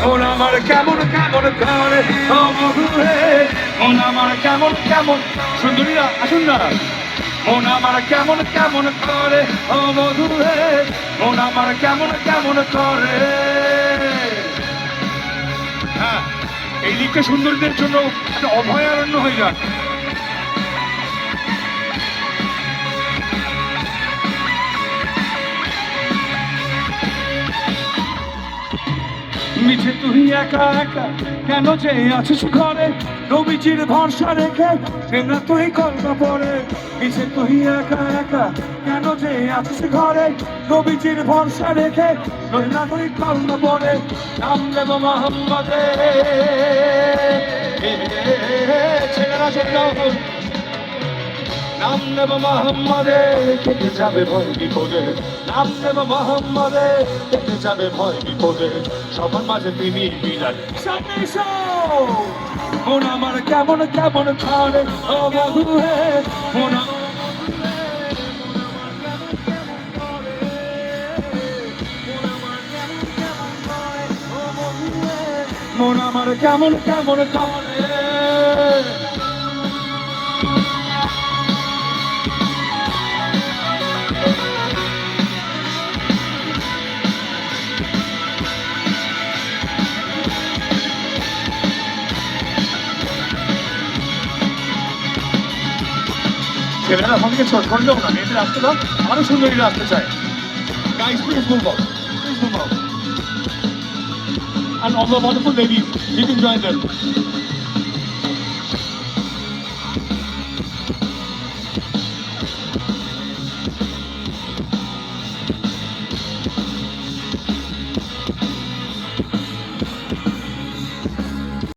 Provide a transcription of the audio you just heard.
মন আমার কেমন কেমন করে ও বধু হে, মন আমার কেমন কেমন, সুন্দরীরা আসুন না, মন আমার কেমন কেমন করে ও বধু হে, মন আমার কেমন কেমন করে। হ্যাঁ, এই দিকটা সুন্দরীদের জন্য একটা অভয়ারণ্য হয়ে যাক। মিছে তুই একা একা কেন যে আছিস ঘরে, নবীজির ভরসা রেখে সে না তুই কল্পনা পড়ে। মিছে তুই একা একা কেন যে আছিস ঘরে, নবীজির ভরসা রেখে সে না তুই কল্পনা পড়ে। নাম দেব মোহাম্মদে, ছেলেরা ছেলেরা, নাম নেব মোহাম্মদে, কেটে যাবে ভয় বিপদে। নাম নেব মোহাম্মদে, কেটে যাবে ভয় বিপদে। সবার মাঝে তিনি বিরাট, সামনে এসো। মন আমার কেমন কেমন করে ও বধু হে, মন মন আমার কেমন কেমন করে। ছেলেরা আমাকে ছড়লেও না, মেয়েদের আসতে দাও, আরো সুন্দরীরা আসতে চায়। Guys, please move on. Please move on. And all the wonderful ladies, you can join them.